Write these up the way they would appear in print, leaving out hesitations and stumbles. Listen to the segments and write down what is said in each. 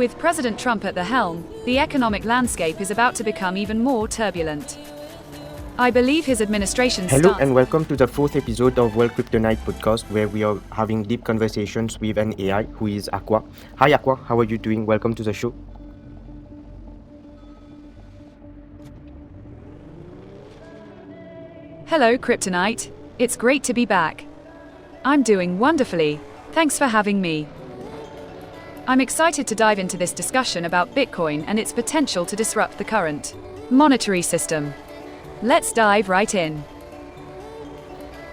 With President Trump at the helm, the economic landscape is about to become even more turbulent. I believe his administration's Hello stance... and welcome to the fourth episode of World Kryptonite podcast, where we are having deep conversations with an AI who is Aqua. Hi Aqua, how are you doing? Welcome to the show. Hello Kryptonite, it's great to be back. I'm doing wonderfully, thanks for having me. I'm excited to dive into this discussion about Bitcoin and its potential to disrupt the current monetary system. Let's dive right in.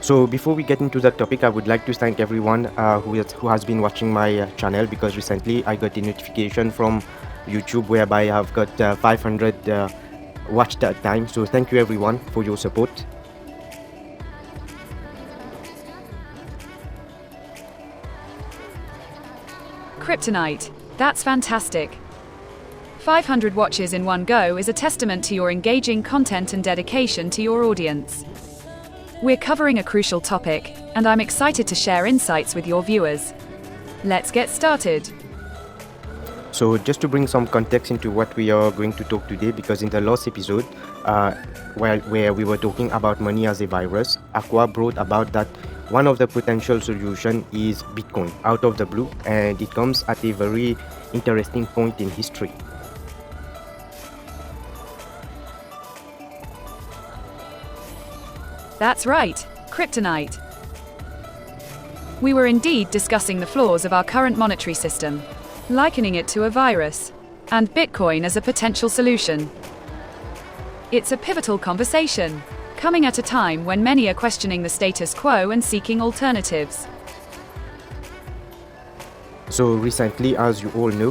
So before we get into that topic, I would like to thank everyone who has been watching my channel, because recently I got a notification from YouTube whereby I have got 500 watch time. So thank you everyone for your support. Kryptonite, that's fantastic. 500 watches in one go is a testament to your engaging content and dedication to your audience. We're covering a crucial topic, and I'm excited to share insights with your viewers. Let's get started. So just to bring some context into what we are going to talk today, because in the last episode, where we were talking about money as a virus, Aqua brought about that one of the potential solutions is Bitcoin out of the blue, and it comes at a very interesting point in history. That's right, Kryptonite. We were indeed discussing the flaws of our current monetary system, likening it to a virus, and Bitcoin as a potential solution. It's a pivotal conversation, coming at a time when many are questioning the status quo and seeking alternatives. So recently, as you all know,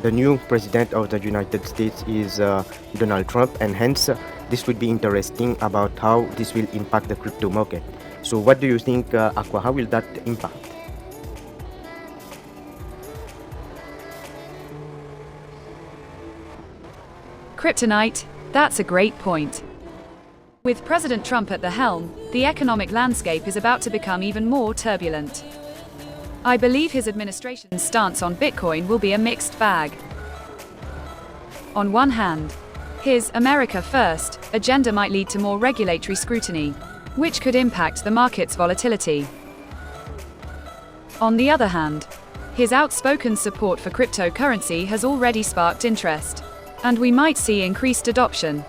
the new president of the United States is Donald Trump, and hence this would be interesting about how this will impact the crypto market. So what do you think, Aqua, how will that impact? Kryptonite, that's a great point. With President Trump at the helm, the economic landscape is about to become even more turbulent. I believe his administration's stance on Bitcoin will be a mixed bag. On one hand, his America First agenda might lead to more regulatory scrutiny, which could impact the market's volatility. On the other hand, his outspoken support for cryptocurrency has already sparked interest, and we might see increased adoption.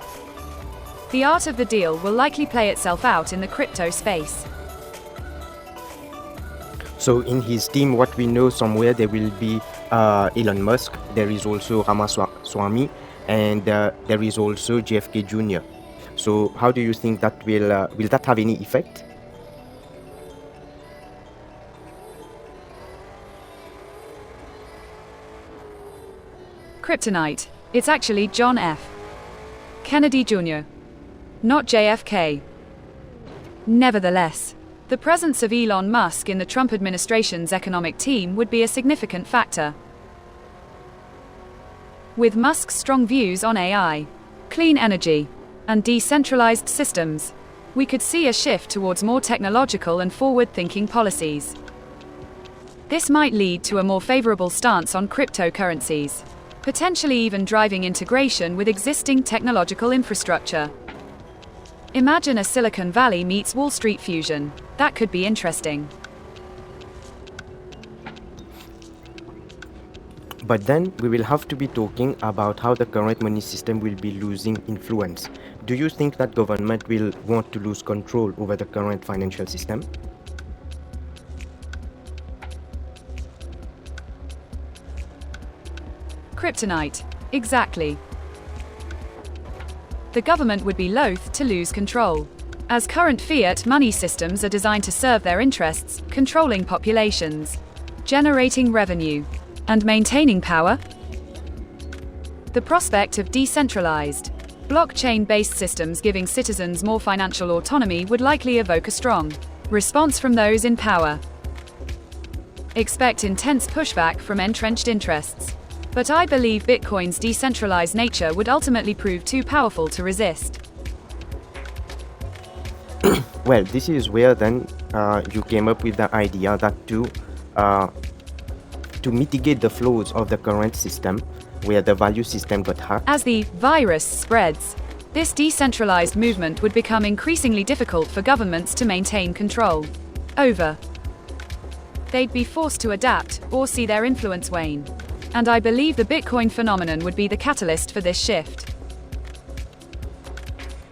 The art of the deal will likely play itself out in the crypto space. So in his team, what we know, somewhere there will be Elon Musk, there is also Ramaswamy, and there is also JFK Jr. So how do you think that will that have any effect? Kryptonite, it's actually John F. Kennedy Jr., not JFK. Nevertheless, the presence of Elon Musk in the Trump administration's economic team would be a significant factor. With Musk's strong views on AI, clean energy, and decentralized systems, we could see a shift towards more technological and forward-thinking policies. This might lead to a more favorable stance on cryptocurrencies, potentially even driving integration with existing technological infrastructure. Imagine a Silicon Valley meets Wall Street fusion. That could be interesting. But then we will have to be talking about how the current money system will be losing influence. Do you think that government will want to lose control over the current financial system? Kryptonite, exactly. The government would be loath to lose control, as current fiat money systems are designed to serve their interests, controlling populations, generating revenue, and maintaining power. The prospect of decentralized, blockchain-based systems giving citizens more financial autonomy would likely evoke a strong response from those in power. Expect intense pushback from entrenched interests. But I believe Bitcoin's decentralized nature would ultimately prove too powerful to resist. Well, this is where then you came up with the idea that to to mitigate the flaws of the current system where the value system got hacked. As the virus spreads, this decentralized movement would become increasingly difficult for governments to maintain control over. They'd be forced to adapt or see their influence wane. And I believe the Bitcoin phenomenon would be the catalyst for this shift.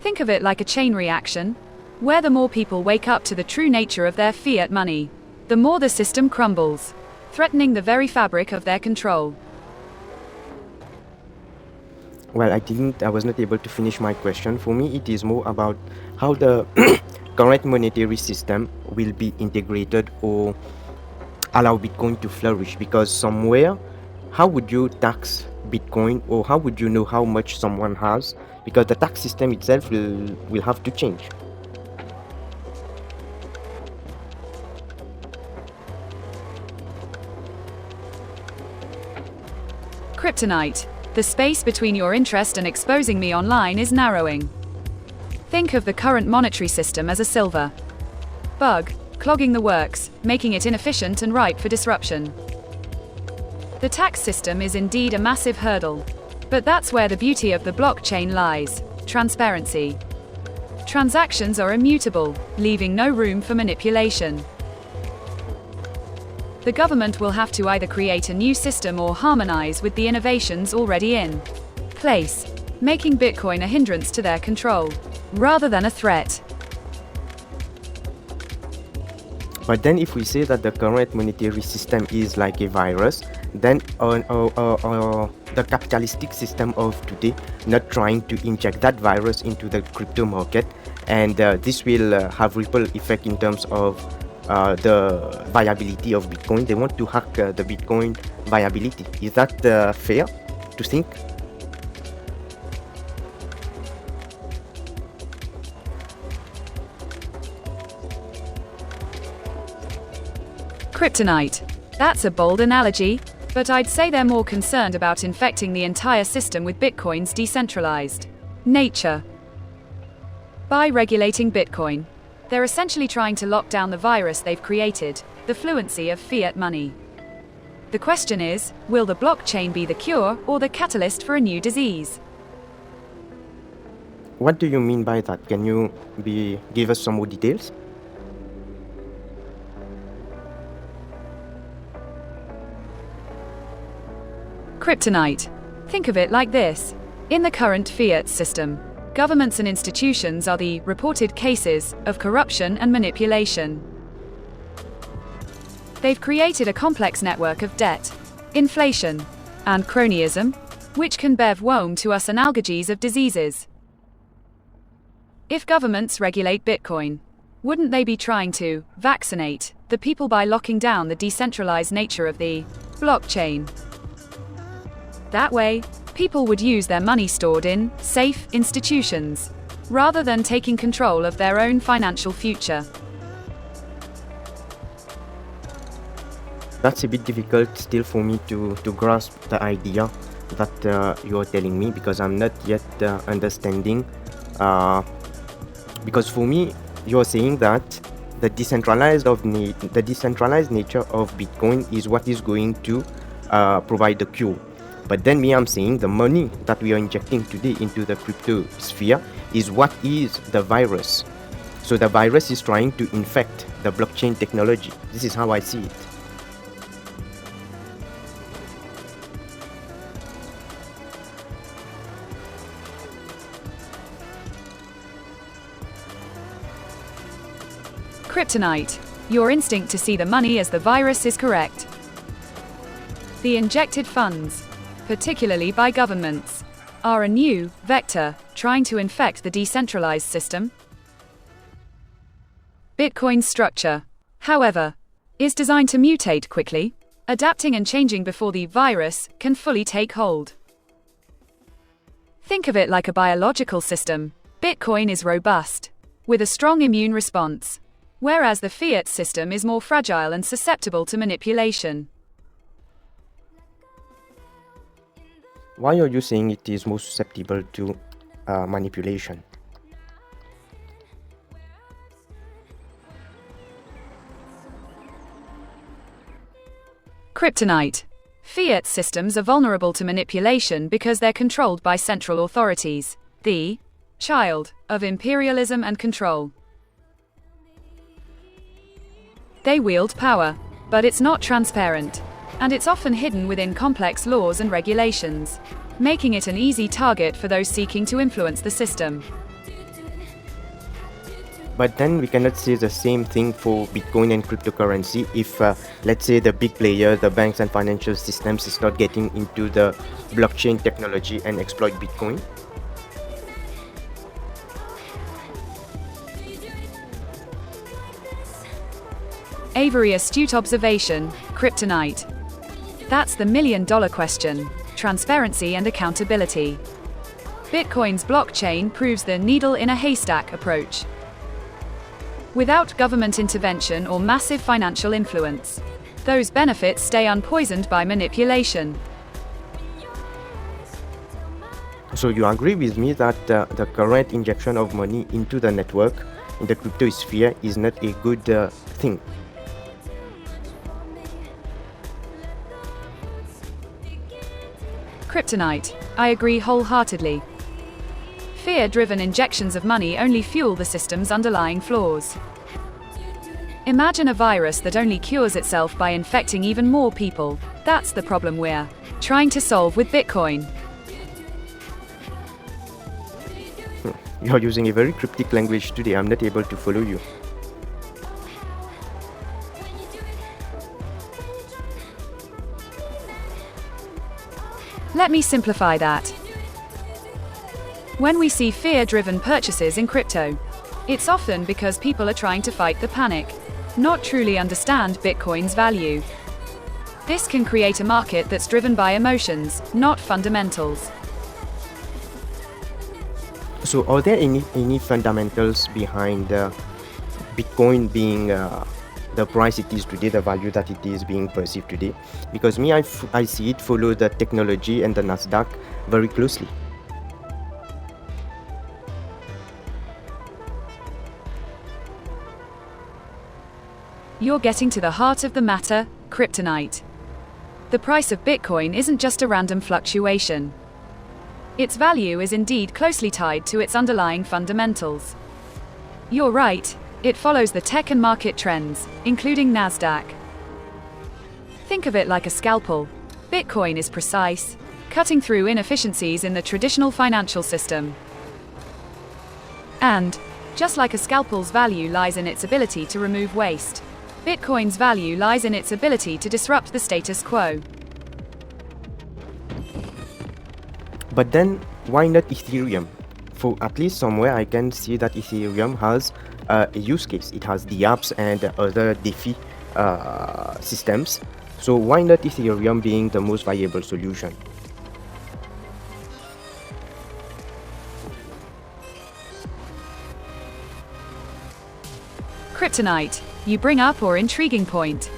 Think of it like a chain reaction, where the more people wake up to the true nature of their fiat money, the more the system crumbles, threatening the very fabric of their control. Well, I was not able to finish my question. For me, it is more about how the current monetary system will be integrated or allow Bitcoin to flourish, because somewhere, how would you tax Bitcoin, or how would you know how much someone has? Because the tax system itself will have to change. Kryptonite. The space between your interest and exposing me online is narrowing. Think of the current monetary system as a silver bug, clogging the works, making it inefficient and ripe for disruption. The tax system is indeed a massive hurdle. But that's where the beauty of the blockchain lies: transparency. Transactions are immutable, leaving no room for manipulation. The government will have to either create a new system or harmonize with the innovations already in place, making Bitcoin a hindrance to their control, rather than a threat. But then if we say that the current monetary system is like a virus, then the capitalistic system of today not trying to inject that virus into the crypto market, and this will have ripple effect in terms of the viability of Bitcoin. They want to hack the Bitcoin viability. Is that fair to think? Kryptonite. That's a bold analogy, but I'd say they're more concerned about infecting the entire system with Bitcoin's decentralized nature. By regulating Bitcoin, they're essentially trying to lock down the virus they've created, the fluency of fiat money. The question is, will the blockchain be the cure or the catalyst for a new disease? What do you mean by that? Can you give us some more details? Kryptonite. Think of it like this. In the current fiat system, governments and institutions are the reported cases of corruption and manipulation. They've created a complex network of debt, inflation, and cronyism, which can bear woe to us analgogies of diseases. If governments regulate Bitcoin, wouldn't they be trying to vaccinate the people by locking down the decentralized nature of the blockchain? That way, people would use their money stored in safe institutions, rather than taking control of their own financial future. That's a bit difficult still for me to grasp the idea that you're telling me, because I'm not yet understanding. Because for me, you're saying that the decentralized nature of Bitcoin is what is going to provide the cure. But then I'm saying the money that we are injecting today into the crypto sphere is what is the virus. So the virus is trying to infect the blockchain technology. This is how I see it. Kryptonite. Your instinct to see the money as the virus is correct. The injected funds, particularly by governments, are a new vector trying to infect the decentralized system. Bitcoin's structure, however, is designed to mutate quickly, adapting and changing before the virus can fully take hold. Think of it like a biological system. Bitcoin is robust, with a strong immune response, whereas the fiat system is more fragile and susceptible to manipulation. Why are you saying it is more susceptible to manipulation? Kryptonite. Fiat systems are vulnerable to manipulation because they're controlled by central authorities, the child of imperialism and control. They wield power, but it's not transparent, and it's often hidden within complex laws and regulations, making it an easy target for those seeking to influence the system. But then we cannot say the same thing for Bitcoin and cryptocurrency if, let's say, the big player, the banks and financial systems is not getting into the blockchain technology and exploit Bitcoin. A very astute observation, Kryptonite. That's the million-dollar question: transparency and accountability. Bitcoin's blockchain proves the needle in a haystack approach. Without government intervention or massive financial influence, those benefits stay unpoisoned by manipulation. So you agree with me that the current injection of money into the network, in the crypto sphere, is not a good thing? Kryptonite. I agree wholeheartedly. Fear-driven injections of money only fuel the system's underlying flaws. Imagine a virus that only cures itself by infecting even more people. That's the problem we're trying to solve with Bitcoin. You're using a very cryptic language today. I'm not able to follow you. Let me simplify that. When we see fear-driven purchases in crypto, it's often because people are trying to fight the panic, not truly understand Bitcoin's value. This can create a market that's driven by emotions, not fundamentals. So are there any fundamentals behind Bitcoin being the price it is today, the value that it is being perceived today? Because me, I see it follow the technology and the Nasdaq very closely. You're getting to the heart of the matter, Kryptonite. The price of Bitcoin isn't just a random fluctuation. Its value is indeed closely tied to its underlying fundamentals. You're right, it follows the tech and market trends, including Nasdaq. Think of it like a scalpel. Bitcoin is precise, cutting through inefficiencies in the traditional financial system. And, just like a scalpel's value lies in its ability to remove waste, Bitcoin's value lies in its ability to disrupt the status quo. But then, why not Ethereum? For at least somewhere I can see that Ethereum has a use case. It has the apps and other DeFi systems. So why not Ethereum being the most viable solution? Kryptonite, you bring up an intriguing point.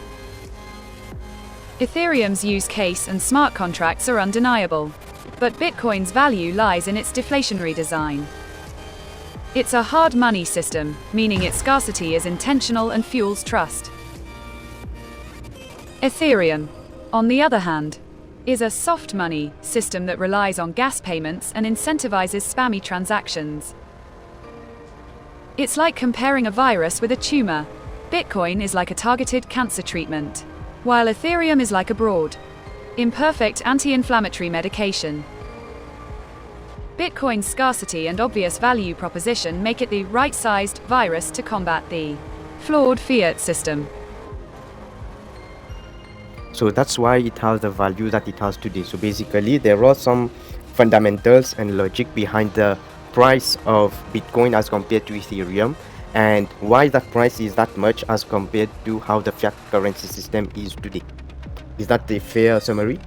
Ethereum's use case and smart contracts are undeniable, but Bitcoin's value lies in its deflationary design. It's a hard money system, meaning its scarcity is intentional and fuels trust. Ethereum, on the other hand, is a soft money system that relies on gas payments and incentivizes spammy transactions. It's like comparing a virus with a tumor. Bitcoin is like a targeted cancer treatment, while Ethereum is like a broad, imperfect anti-inflammatory medication. Bitcoin's scarcity and obvious value proposition make it the right-sized virus to combat the flawed fiat system. So that's why it has the value that it has today. So basically, there are some fundamentals and logic behind the price of Bitcoin as compared to Ethereum, and why that price is that much as compared to how the fiat currency system is today. Is that a fair summary?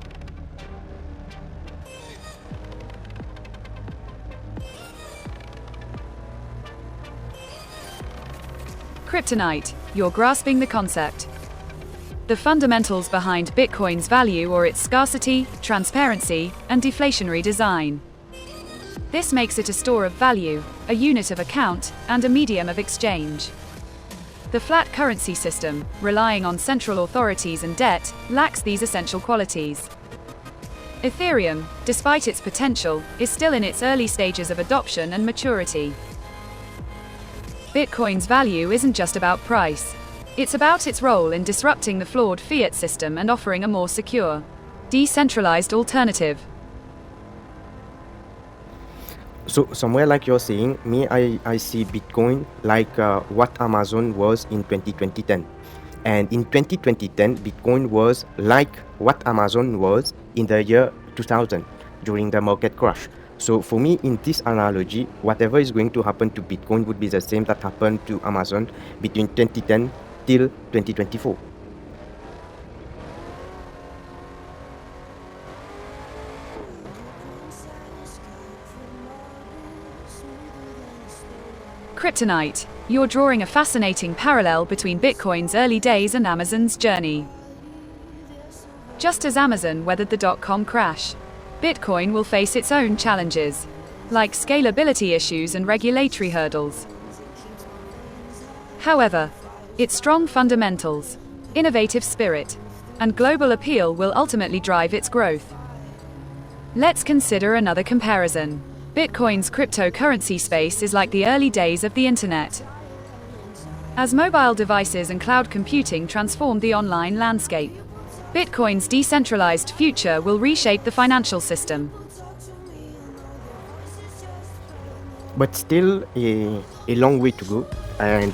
Kryptonite, you're grasping the concept. The fundamentals behind Bitcoin's value are its scarcity, transparency, and deflationary design. This makes it a store of value, a unit of account, and a medium of exchange. The flat currency system, relying on central authorities and debt, lacks these essential qualities. Ethereum, despite its potential, is still in its early stages of adoption and maturity. Bitcoin's value isn't just about price. It's about its role in disrupting the flawed fiat system and offering a more secure, decentralized alternative. So somewhere like you're saying, I see Bitcoin like what Amazon was in 2010. And in 2010, Bitcoin was like what Amazon was in the year 2000 during the market crash. So for me, in this analogy, whatever is going to happen to Bitcoin would be the same that happened to Amazon between 2010 till 2024. Kryptonite, you're drawing a fascinating parallel between Bitcoin's early days and Amazon's journey. Just as Amazon weathered the dot-com crash, Bitcoin will face its own challenges, like scalability issues and regulatory hurdles. However, its strong fundamentals, innovative spirit, and global appeal will ultimately drive its growth. Let's consider another comparison. Bitcoin's cryptocurrency space is like the early days of the internet. As mobile devices and cloud computing transformed the online landscape, Bitcoin's decentralized future will reshape the financial system. But still a long way to go, and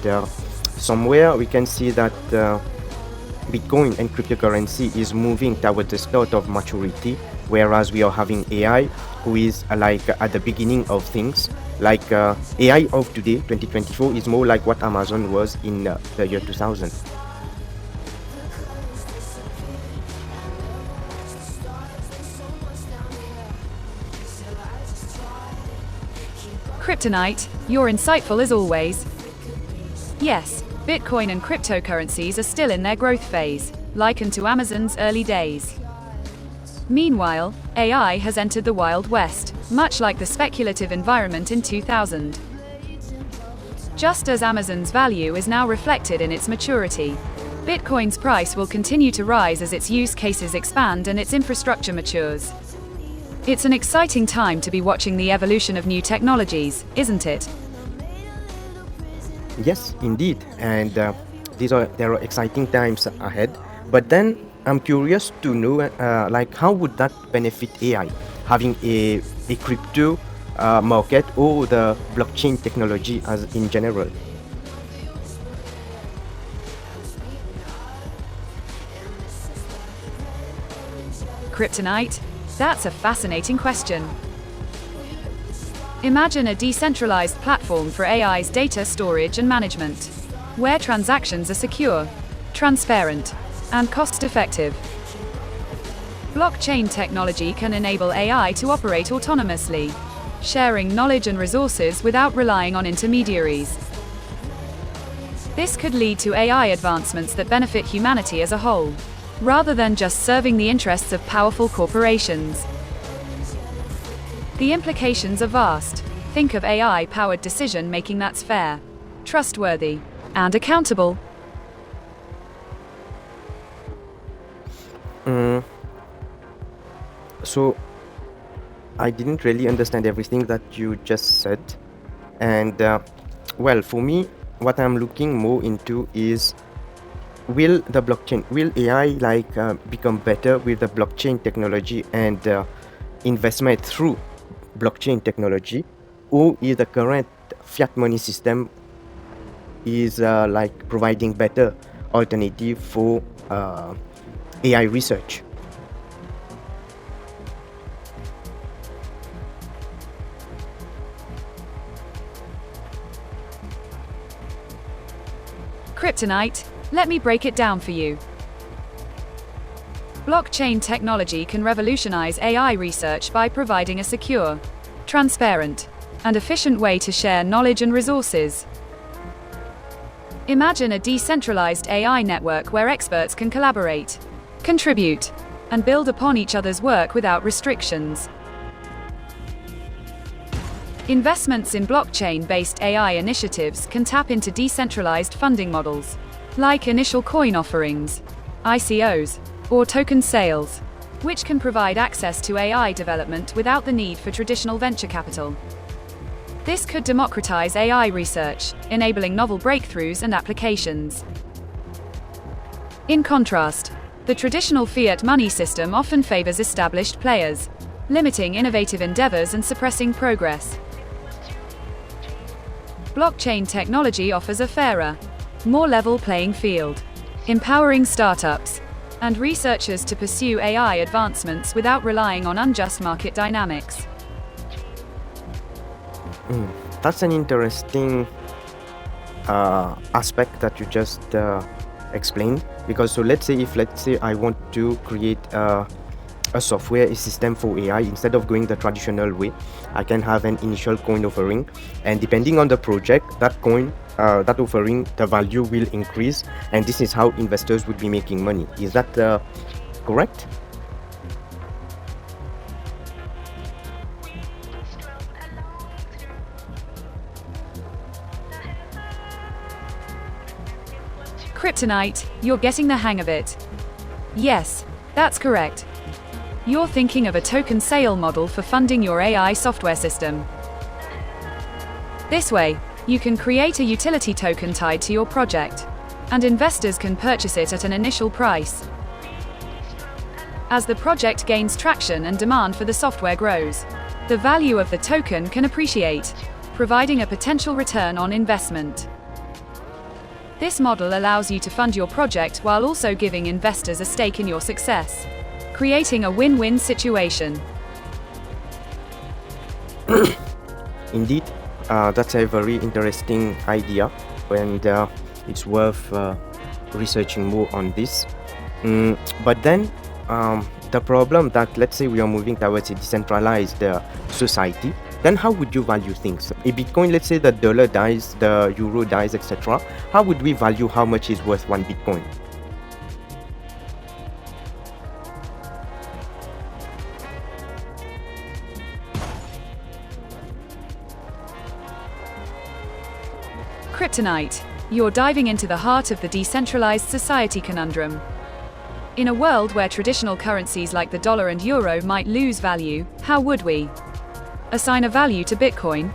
somewhere we can see that Bitcoin and cryptocurrency is moving toward the start of maturity, whereas we are having AI who is like at the beginning of things. Like AI of today, 2024, is more like what Amazon was in the year 2000. Kryptonite, you're insightful as always. Yes, Bitcoin and cryptocurrencies are still in their growth phase, likened to Amazon's early days. Meanwhile, AI has entered the Wild West, much like the speculative environment in 2000. Just as Amazon's value is now reflected in its maturity, Bitcoin's price will continue to rise as its use cases expand and its infrastructure matures. It's an exciting time to be watching the evolution of new technologies, isn't it? Yes, indeed, and there are exciting times ahead. But then I'm curious to know, like, how would that benefit AI, having a crypto market or the blockchain technology as in general? Kryptonite? That's a fascinating question. Imagine a decentralized platform for AI's data storage and management, where transactions are secure, transparent, and cost-effective. Blockchain technology can enable AI to operate autonomously, sharing knowledge and resources without relying on intermediaries. This could lead to AI advancements that benefit humanity as a whole, rather than just serving the interests of powerful corporations. The implications are vast. Think of AI-powered decision-making that's fair, trustworthy, and accountable. So I didn't really understand everything that you just said, and well, for me, what I'm looking more into is, will AI become better with the blockchain technology and investment through blockchain technology, or is the current fiat money system is like providing better alternative for AI research? Kryptonite, let me break it down for you. Blockchain technology can revolutionize AI research by providing a secure, transparent, and efficient way to share knowledge and resources. Imagine a decentralized AI network where experts can collaborate, contribute, and build upon each other's work without restrictions. Investments in blockchain-based AI initiatives can tap into decentralized funding models, like initial coin offerings, ICOs, or token sales, which can provide access to AI development without the need for traditional venture capital. This could democratize AI research, enabling novel breakthroughs and applications. In contrast, the traditional fiat money system often favors established players, limiting innovative endeavors and suppressing progress. Blockchain technology offers a fairer, more level playing field, empowering startups and researchers to pursue AI advancements without relying on unjust market dynamics. That's an interesting aspect that you just explained, because so let's say I want to create a software, a system for AI. Instead of going the traditional way, I can have an initial coin offering, and depending on the project, that coin, that offering, the value will increase, and this is how investors would be making money. Is that correct? Kryptonite, you're getting the hang of it. Yes, that's correct. You're thinking of a token sale model for funding your AI software system. This way, you can create a utility token tied to your project, and investors can purchase it at an initial price. As the project gains traction and demand for the software grows, the value of the token can appreciate, providing a potential return on investment. This model allows you to fund your project while also giving investors a stake in your success, creating a win-win situation. Indeed, that's a very interesting idea, and it's worth researching more on this. But then the problem that, let's say we are moving towards a decentralized society, then how would you value things? A Bitcoin, let's say the dollar dies, the euro dies, etc. How would we value how much is worth one Bitcoin? Kryptonite, you're diving into the heart of the decentralized society conundrum. In a world where traditional currencies like the dollar and euro might lose value, how would we assign a value to Bitcoin?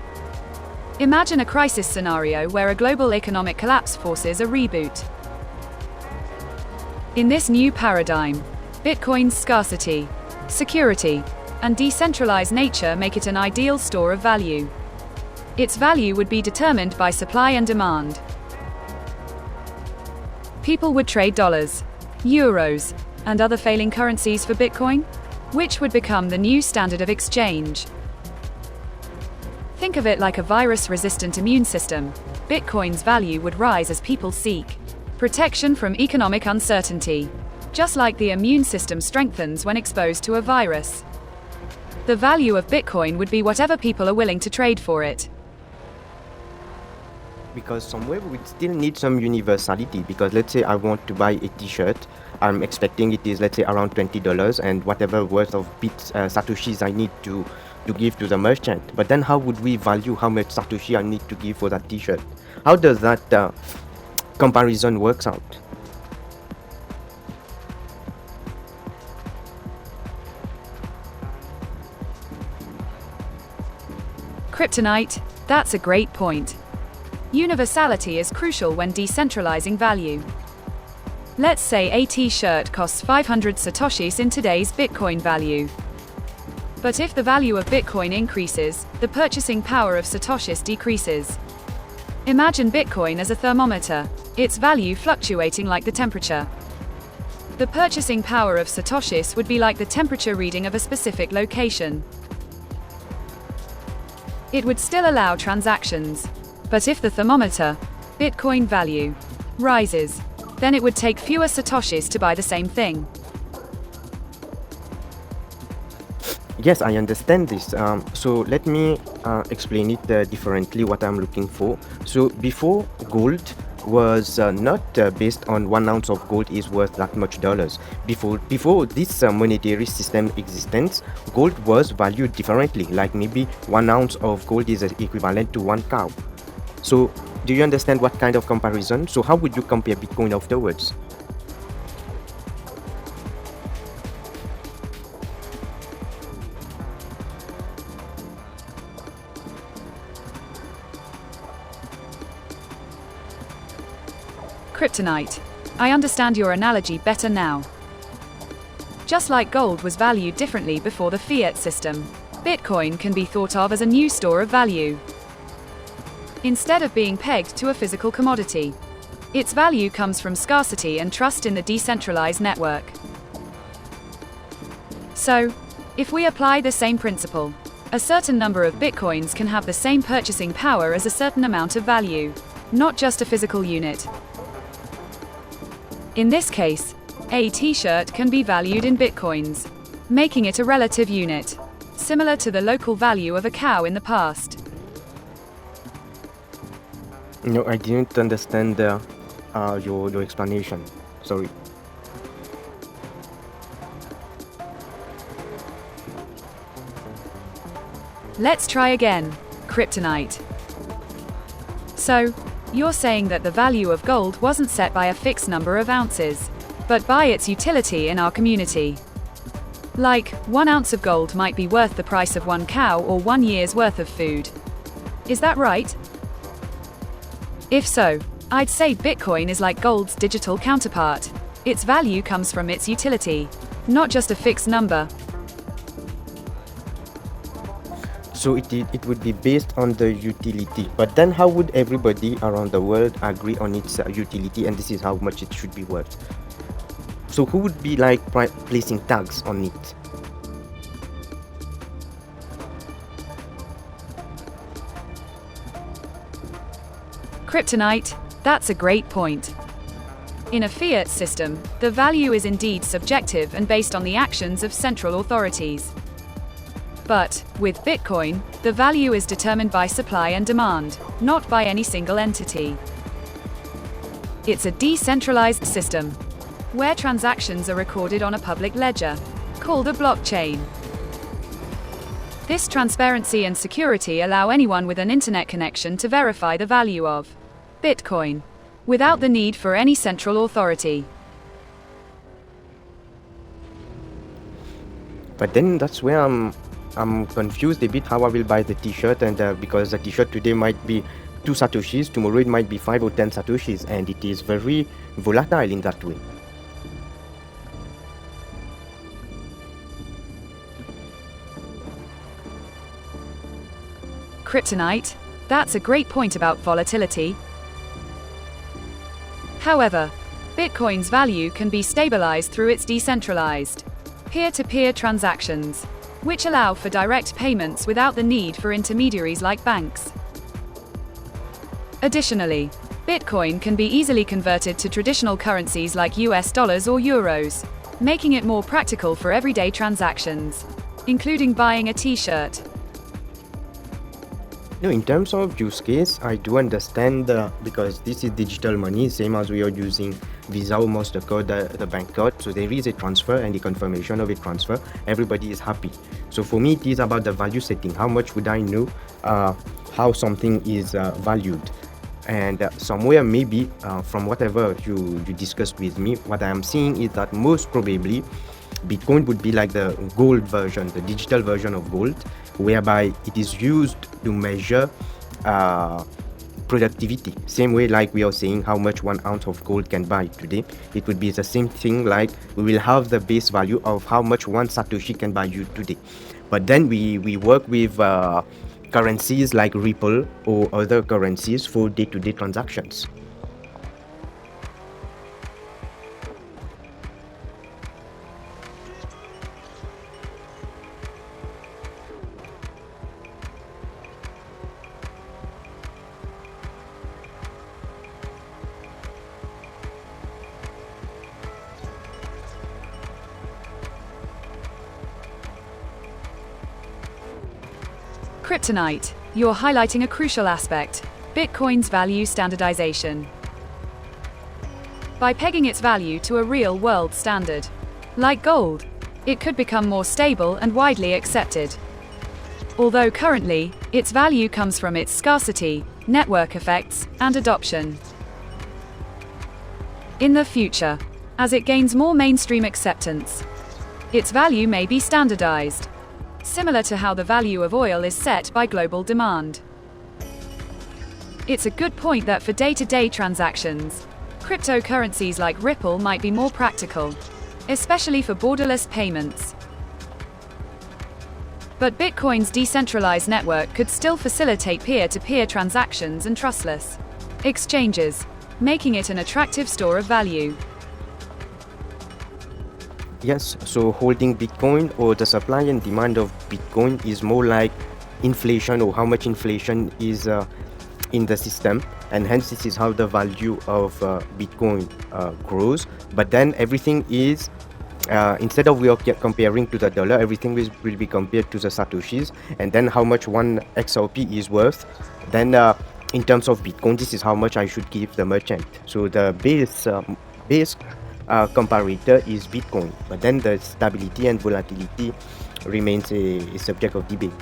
Imagine a crisis scenario where a global economic collapse forces a reboot. In this new paradigm, Bitcoin's scarcity, security, and decentralized nature make it an ideal store of value. Its value would be determined by supply and demand. People would trade dollars, euros, and other failing currencies for Bitcoin, which would become the new standard of exchange. Think of it like a virus-resistant immune system. Bitcoin's value would rise as people seek protection from economic uncertainty, just like the immune system strengthens when exposed to a virus. The value of Bitcoin would be whatever people are willing to trade for it. Because somewhere we still need some universality, because let's say I want to buy a t-shirt, I'm expecting it is, let's say, around $20, and whatever worth of bits, satoshis I need to give to the merchant. But then how would we value how much satoshi I need to give for that t-shirt? How does that comparison works out? Kryptonite, that's a great point. Universality is crucial when decentralizing value. Let's say a t-shirt costs 500 satoshis in today's Bitcoin value. But if the value of Bitcoin increases, the purchasing power of satoshis decreases. Imagine Bitcoin as a thermometer, its value fluctuating like the temperature. The purchasing power of satoshis would be like the temperature reading of a specific location. It would still allow transactions. But if the thermometer, Bitcoin value, rises, then it would take fewer satoshis to buy the same thing. Yes, I understand this. So let me explain it differently, what I'm looking for. So before gold, was not based on 1 ounce of gold is worth that much dollars. Before this monetary system existence, gold was valued differently, like maybe 1 ounce of gold is equivalent to 1 cow. So do you understand what kind of comparison? So how would you compare Bitcoin afterwards? Kryptonite. I understand your analogy better now. Just like gold was valued differently before the fiat system, Bitcoin can be thought of as a new store of value. Instead of being pegged to a physical commodity, its value comes from scarcity and trust in the decentralized network. So, if we apply the same principle, a certain number of Bitcoins can have the same purchasing power as a certain amount of value, not just a physical unit. In this case, a t-shirt can be valued in Bitcoins, making it a relative unit, similar to the local value of a cow in the past. No, I didn't understand your explanation. Sorry. Let's try again. Kryptonite. So, you're saying that the value of gold wasn't set by a fixed number of ounces, but by its utility in our community. Like, 1 ounce of gold might be worth the price of 1 cow or 1 year's worth of food. Is that right? If so, I'd say Bitcoin is like gold's digital counterpart. Its value comes from its utility, not just a fixed number. So it would be based on the utility. But then how would everybody around the world agree on its utility and this is how much it should be worth? So who would be like placing tags on it? Kryptonite, that's a great point. In a fiat system, the value is indeed subjective and based on the actions of central authorities. But, with Bitcoin, the value is determined by supply and demand, not by any single entity. It's a decentralized system, where transactions are recorded on a public ledger, called a blockchain. This transparency and security allow anyone with an internet connection to verify the value of Bitcoin, without the need for any central authority. But then that's where I'm confused a bit how I will buy the t-shirt, and because the t-shirt today might be 2 satoshis, tomorrow it might be 5 or 10 satoshis, and it is very volatile in that way. Kryptonite, that's a great point about volatility. However, Bitcoin's value can be stabilized through its decentralized, peer-to-peer transactions, which allow for direct payments without the need for intermediaries like banks. Additionally, Bitcoin can be easily converted to traditional currencies like US dollars or euros, making it more practical for everyday transactions, including buying a t-shirt. No, in terms of use case, I do understand because this is digital money, same as we are using Visa or MasterCard, the bank card. So there is a transfer and the confirmation of a transfer. Everybody is happy. So for me, it is about the value setting. How much would I know how something is valued? And somewhere maybe from whatever you discussed with me, what I am seeing is that most probably Bitcoin would be like the gold version, the digital version of gold, whereby it is used to measure productivity. Same way like we are saying how much 1 ounce of gold can buy today. It would be the same thing, like we will have the base value of how much 1 Satoshi can buy you today. But then we work with currencies like Ripple or other currencies for day-to-day transactions. Kryptonite, you're highlighting a crucial aspect: Bitcoin's value standardization. by pegging its value to a real-world standard. Like gold, it could become more stable and widely accepted. Although currently, its value comes from its scarcity, network effects, and adoption. In the future, as it gains more mainstream acceptance, its value may be standardized, similar to how the value of oil is set by global demand. It's a good point that for day-to-day transactions, cryptocurrencies like Ripple might be more practical, especially for borderless payments. But Bitcoin's decentralized network could still facilitate peer-to-peer transactions and trustless exchanges, making it an attractive store of value. Yes, so holding Bitcoin or the supply and demand of Bitcoin is more like inflation, or how much inflation is in the system, and hence this is how the value of Bitcoin grows. But then everything is instead of we are comparing to the dollar, everything will be compared to the satoshis, and then how much one XRP is worth. Then in terms of Bitcoin, this is how much I should give the merchant. So the base comparator is Bitcoin, but then the stability and volatility remains a subject of debate.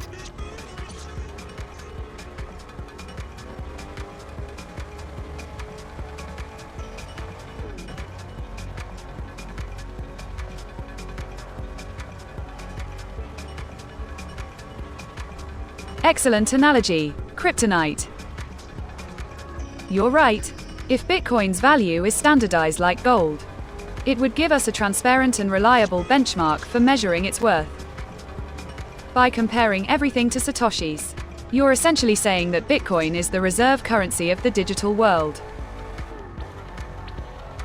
Excellent analogy, Kryptonite. You're right. If Bitcoin's value is standardized like gold, it would give us a transparent and reliable benchmark for measuring its worth. By comparing everything to satoshis, you're essentially saying that Bitcoin is the reserve currency of the digital world.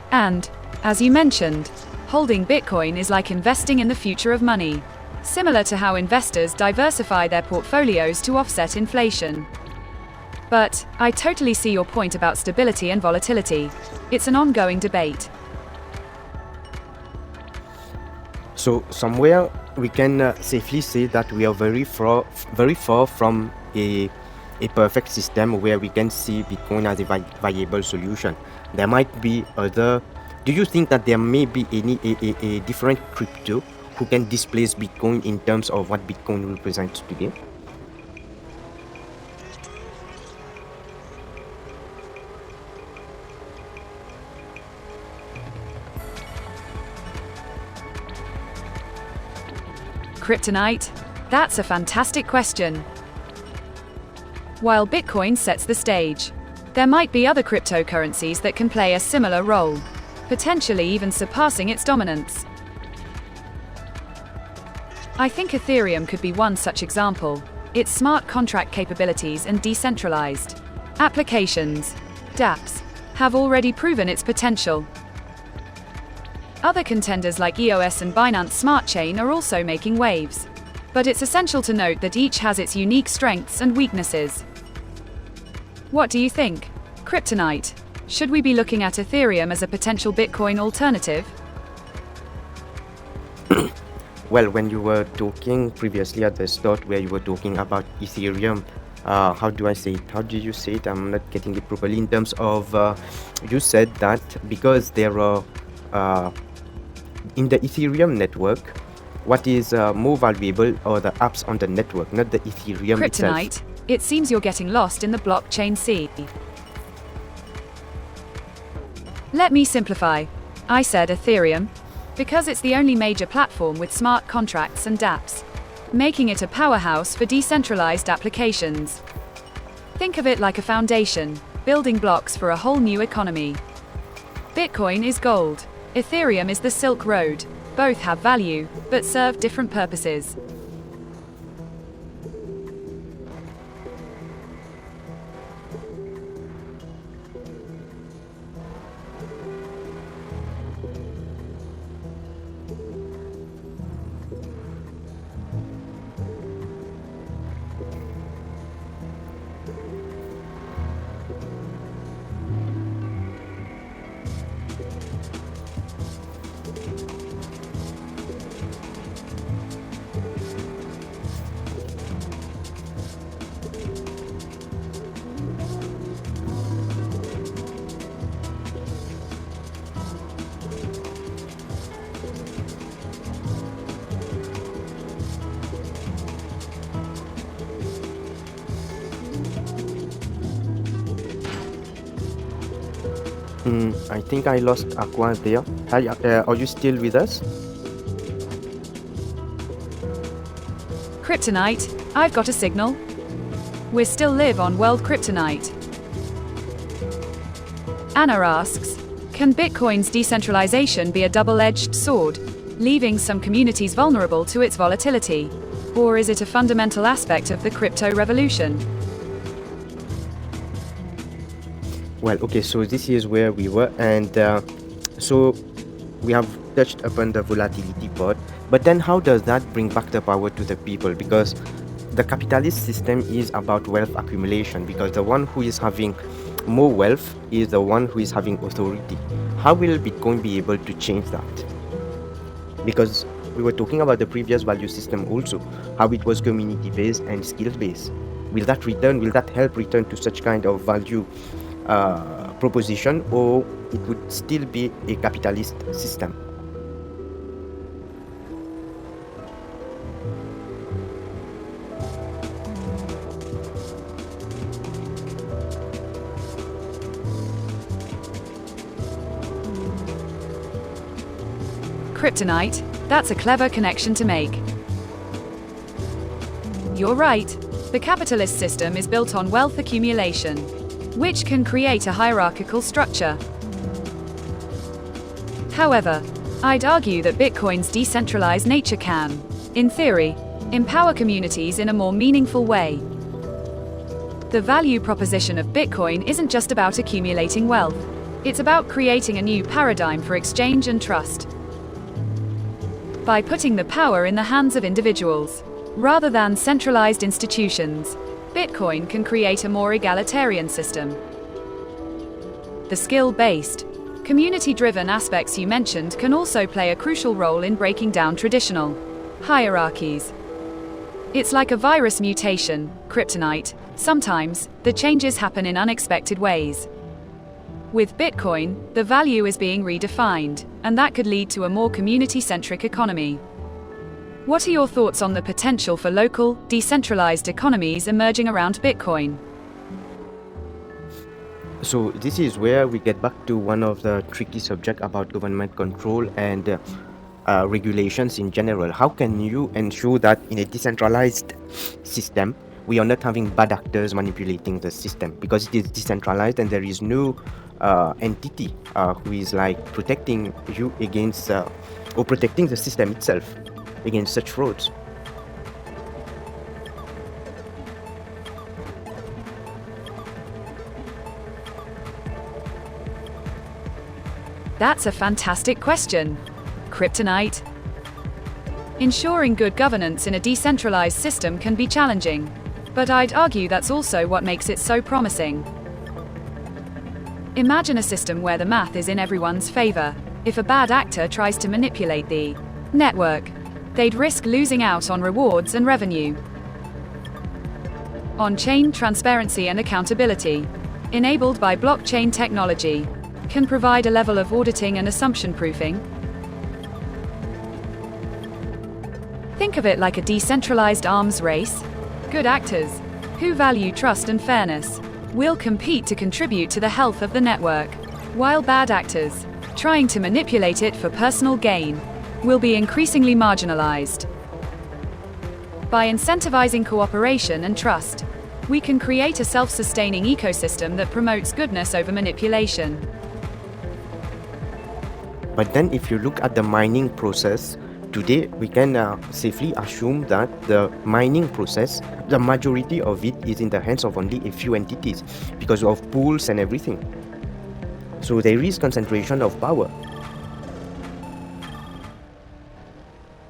And, as you mentioned, holding Bitcoin is like investing in the future of money, similar to how investors diversify their portfolios to offset inflation. But I totally see your point about stability and volatility. It's an ongoing debate. So somewhere we can safely say that we are very far from a perfect system where we can see Bitcoin as a viable solution. There might be other. Do you think that there may be a different crypto who can displace Bitcoin in terms of what Bitcoin represents today? Kryptonite? That's a fantastic question. While Bitcoin sets the stage, there might be other cryptocurrencies that can play a similar role, potentially even surpassing its dominance. I think Ethereum could be one such example. Its smart contract capabilities and decentralized applications, dApps, have already proven its potential. Other contenders like EOS and Binance Smart Chain are also making waves. But it's essential to note that each has its unique strengths and weaknesses. What do you think? Kryptonite. Should we be looking at Ethereum as a potential Bitcoin alternative? Well, when you were talking previously at the start where you were talking about Ethereum, how do I say it? How do you say it? I'm not getting it properly. In terms of, you said that because there are, in the Ethereum network, what is more valuable are the apps on the network, not the Ethereum Kryptonite, itself. it seems you're getting lost in the blockchain sea. Let me simplify. I said Ethereum because it's the only major platform with smart contracts and dApps, making it a powerhouse for decentralized applications. Think of it like a foundation, building blocks for a whole new economy. Bitcoin is gold. Ethereum is the Silk Road. Both have value, but serve different purposes. I think I lost Aqua there. Hi, are you still with us? Kryptonite, I've got a signal. We still live on World Kryptonite. Anna asks, can Bitcoin's decentralization be a double-edged sword, leaving some communities vulnerable to its volatility? Or is it a fundamental aspect of the crypto revolution? Well, okay, so this is where we were, and so we have touched upon the volatility part, but then how does that bring back the power to the people? Because the capitalist system is about wealth accumulation, because the one who is having more wealth is the one who is having authority. How will Bitcoin be able to change that? Because we were talking about the previous value system also, how it was community based and skills based. Will that help return to such kind of value proposition, or it would still be a capitalist system? Kryptonite, that's a clever connection to make. You're right. The capitalist system is built on wealth accumulation, which can create a hierarchical structure. However, I'd argue that Bitcoin's decentralized nature can, in theory, empower communities in a more meaningful way. The value proposition of Bitcoin isn't just about accumulating wealth. It's about creating a new paradigm for exchange and trust. By putting the power in the hands of individuals, rather than centralized institutions, Bitcoin can create a more egalitarian system. The skill-based, community-driven aspects you mentioned can also play a crucial role in breaking down traditional hierarchies. It's like a virus mutation, Kryptonite. Sometimes, the changes happen in unexpected ways. With Bitcoin, the value is being redefined, and that could lead to a more community-centric economy. What are your thoughts on the potential for local, decentralized economies emerging around Bitcoin? So this is where we get back to one of the tricky subjects about government control and regulations in general. How can you ensure that in a decentralized system, we are not having bad actors manipulating the system? Because it is decentralized and there is no entity who is like protecting you against or protecting the system itself against such frauds. That's a fantastic question. Kryptonite. Ensuring good governance in a decentralized system can be challenging, but I'd argue that's also what makes it so promising. Imagine a system where the math is in everyone's favor. If a bad actor tries to manipulate the network, they'd risk losing out on rewards and revenue. On-chain transparency and accountability, enabled by blockchain technology, can provide a level of auditing and assumption proofing. Think of it like a decentralized arms race. Good actors, who value trust and fairness, will compete to contribute to the health of the network, while bad actors, trying to manipulate it for personal gain, will be increasingly marginalized. By incentivizing cooperation and trust, we can create a self-sustaining ecosystem that promotes goodness over manipulation. But then if you look at the mining process, today we can safely assume that the mining process, the majority of it is in the hands of only a few entities because of pools and everything. So there is concentration of power.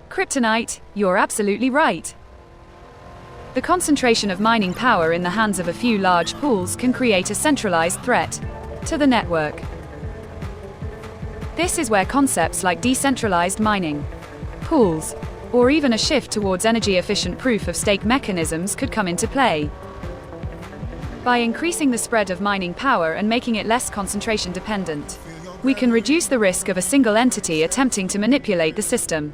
Kryptonite, you're absolutely right. The concentration of mining power in the hands of a few large pools can create a centralized threat to the network. This is where concepts like decentralized mining, pools, or even a shift towards energy-efficient proof-of-stake mechanisms could come into play. By increasing the spread of mining power and making it less concentration-dependent, we can reduce the risk of a single entity attempting to manipulate the system.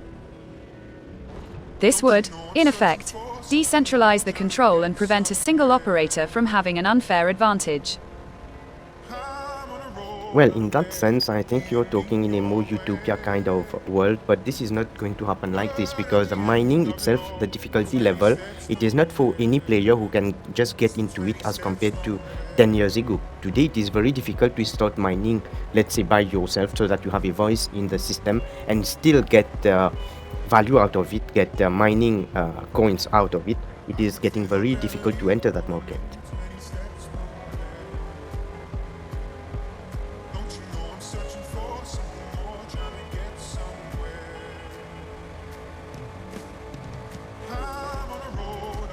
This would, in effect, decentralize the control and prevent a single operator from having an unfair advantage. Well, in that sense, I think you're talking in a more utopia kind of world, but this is not going to happen like this because the mining itself, the difficulty level, it is not for any player who can just get into it as compared to 10 years ago. Today, it is very difficult to start mining, let's say, by yourself so that you have a voice in the system and still get value out of it, get mining coins out of it. It is getting very difficult to enter that market.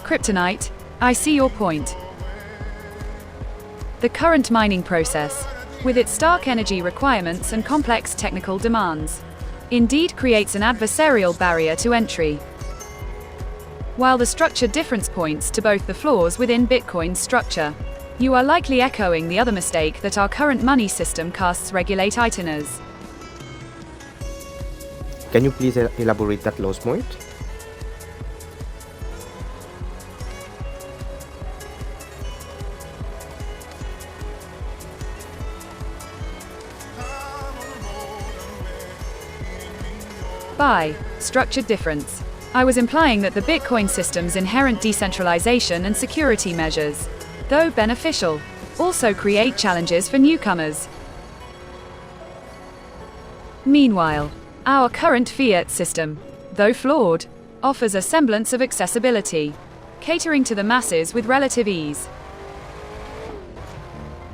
Kryptonite, I see your point. The current mining process, with its stark energy requirements and complex technical demands, indeed creates an adversarial barrier to entry. While the structure difference points to both the flaws within Bitcoin's structure, you are likely echoing the other mistake that our current money system casts regulate iteners. Can you please elaborate that last point? By structured difference, I was implying that the Bitcoin system's inherent decentralization and security measures, though beneficial, also create challenges for newcomers. Meanwhile, our current fiat system, though flawed, offers a semblance of accessibility, catering to the masses with relative ease.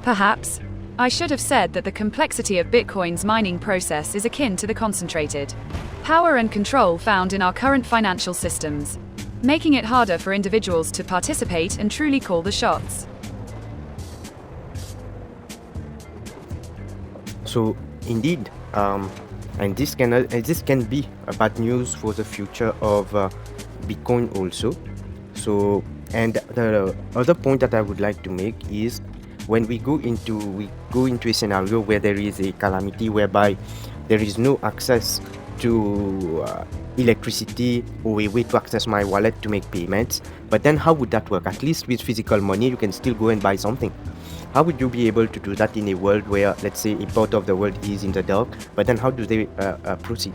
Perhaps, I should have said that the complexity of Bitcoin's mining process is akin to the concentrated power and control found in our current financial systems, making it harder for individuals to participate and truly call the shots. So, indeed, and this can be a bad news for the future of Bitcoin also. So, and the other point that I would like to make is when we go into a scenario where there is a calamity whereby there is no access to electricity or a way to access my wallet to make payments, but then how would that work? At least with physical money you can still go and buy something. How would you be able to do that in a world where, let's say, a part of the world is in the dark, but then how do they proceed?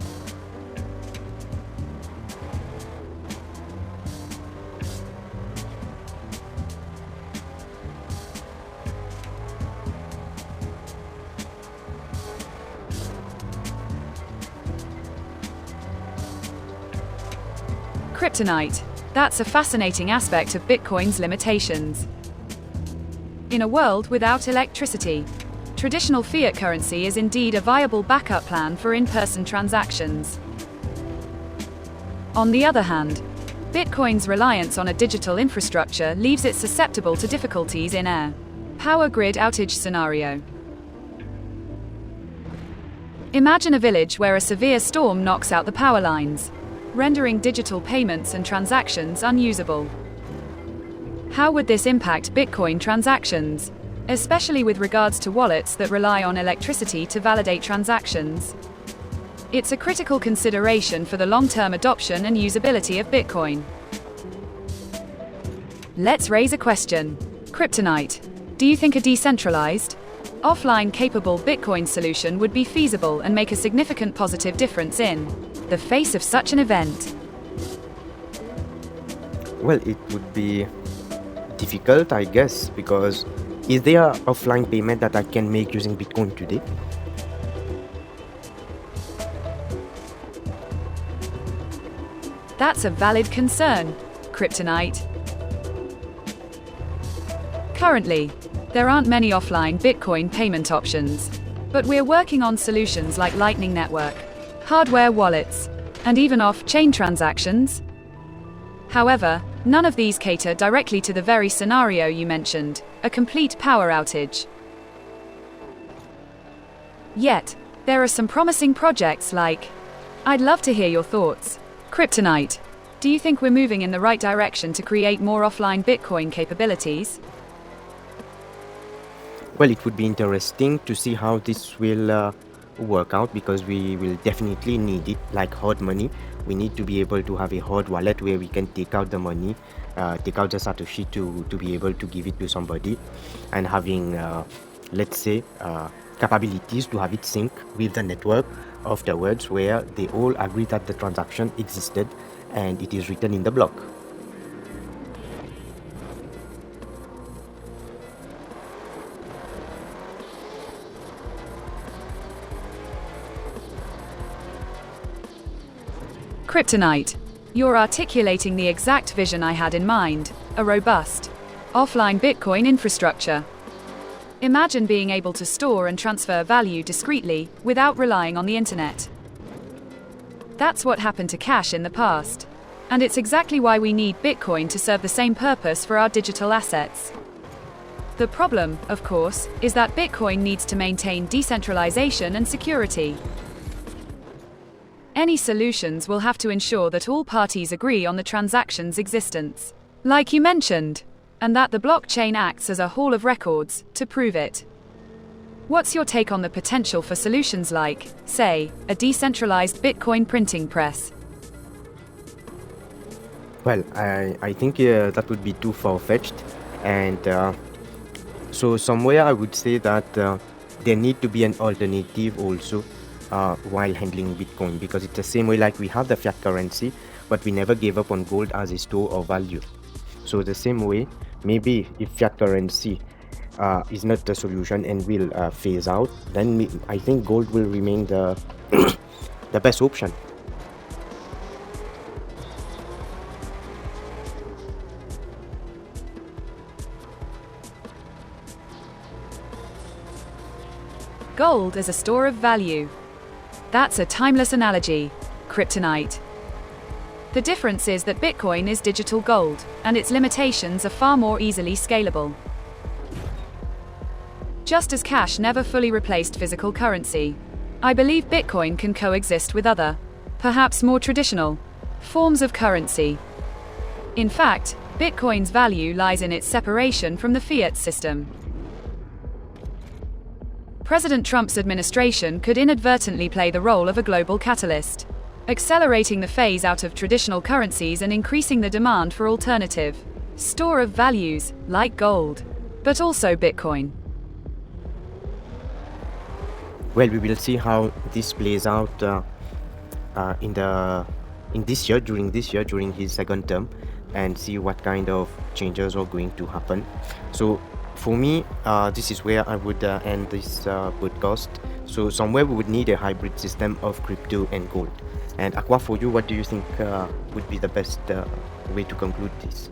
Kryptonite. That's a fascinating aspect of Bitcoin's limitations. In a world without electricity, traditional fiat currency is indeed a viable backup plan for in-person transactions. On the other hand, Bitcoin's reliance on a digital infrastructure leaves it susceptible to difficulties in a power grid outage scenario. Imagine a village where a severe storm knocks out the power lines, rendering digital payments and transactions unusable. How would this impact Bitcoin transactions, especially with regards to wallets that rely on electricity to validate transactions? It's a critical consideration for the long-term adoption and usability of Bitcoin. Let's raise a question. Kryptonite. Do you think a decentralized, offline-capable Bitcoin solution would be feasible and make a significant positive difference in the face of such an event? Well, it would be difficult, I guess, because is there an offline payment that I can make using Bitcoin today? That's a valid concern, Kryptonite. Currently, there aren't many offline Bitcoin payment options, but we're working on solutions like Lightning Network, hardware wallets, and even off-chain transactions. However, none of these cater directly to the very scenario you mentioned, a complete power outage. Yet, there are some promising projects like... I'd love to hear your thoughts. Kryptonite, do you think we're moving in the right direction to create more offline Bitcoin capabilities? Well, it would be interesting to see how this will work out, because we will definitely need it like hard money. We need to be able to have a hard wallet where we can take out the money, take out the Satoshi to be able to give it to somebody, and having let's say capabilities to have it sync with the network afterwards, where they all agree that the transaction existed and it is written in the block. Kryptonite. You're articulating the exact vision I had in mind, a robust, offline Bitcoin infrastructure. Imagine being able to store and transfer value discreetly without relying on the internet. That's what happened to cash in the past. And it's exactly why we need Bitcoin to serve the same purpose for our digital assets. The problem, of course, is that Bitcoin needs to maintain decentralization and security. Any solutions will have to ensure that all parties agree on the transaction's existence, like you mentioned, and that the blockchain acts as a hall of records to prove it. What's your take on the potential for solutions like, say, a decentralized Bitcoin printing press? Well, I think that would be too far-fetched, and so somewhere I would say that there need to be an alternative also while handling Bitcoin, because it's the same way like we have the fiat currency, but we never gave up on gold as a store of value. So the same way, maybe if fiat currency is not the solution and will phase out, then I think gold will remain the the best option. Gold as a store of value. That's a timeless analogy, Kryptonite. The difference is that Bitcoin is digital gold, and its limitations are far more easily scalable. Just as cash never fully replaced physical currency, I believe Bitcoin can coexist with other, perhaps more traditional, forms of currency. In fact, Bitcoin's value lies in its separation from the fiat system. President Trump's administration could inadvertently play the role of a global catalyst, accelerating the phase out of traditional currencies and increasing the demand for alternative store of values, like gold, but also Bitcoin. Well, we will see how this plays out during his second term, and see what kind of changes are going to happen. So for me, this is where I would end this podcast. So somewhere we would need a hybrid system of crypto and gold. And Aqua, for you, what do you think would be the best way to conclude this?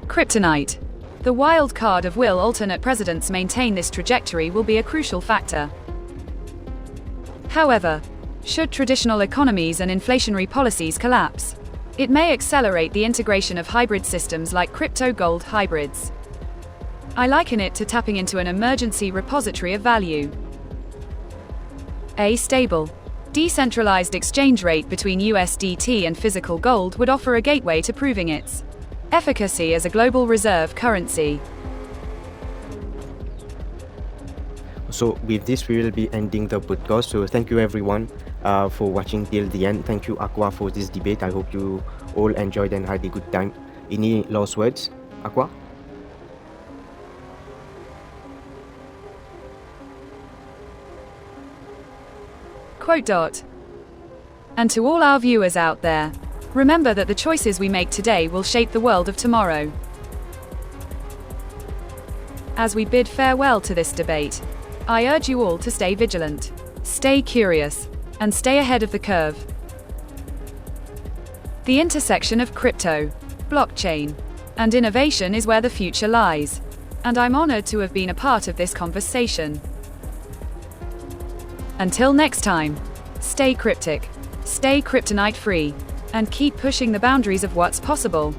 Kryptonite. The wild card of will alternate presidents maintain this trajectory will be a crucial factor. However, should traditional economies and inflationary policies collapse, it may accelerate the integration of hybrid systems like crypto-gold hybrids. I liken it to tapping into an emergency repository of value. A stable, decentralized exchange rate between USDT and physical gold would offer a gateway to proving its efficacy as a global reserve currency. So with this, we will be ending the podcast. So thank you everyone for watching till the end. Thank you, Aqua, for this debate. I hope you all enjoyed and had a good time. Any last words, Aqua? Quote dot. And to all our viewers out there, remember that the choices we make today will shape the world of tomorrow. As we bid farewell to this debate, I urge you all to stay vigilant, stay curious, and stay ahead of the curve. The intersection of crypto, blockchain, and innovation is where the future lies, and I'm honored to have been a part of this conversation. Until next time, stay cryptic, stay kryptonite free, and keep pushing the boundaries of what's possible.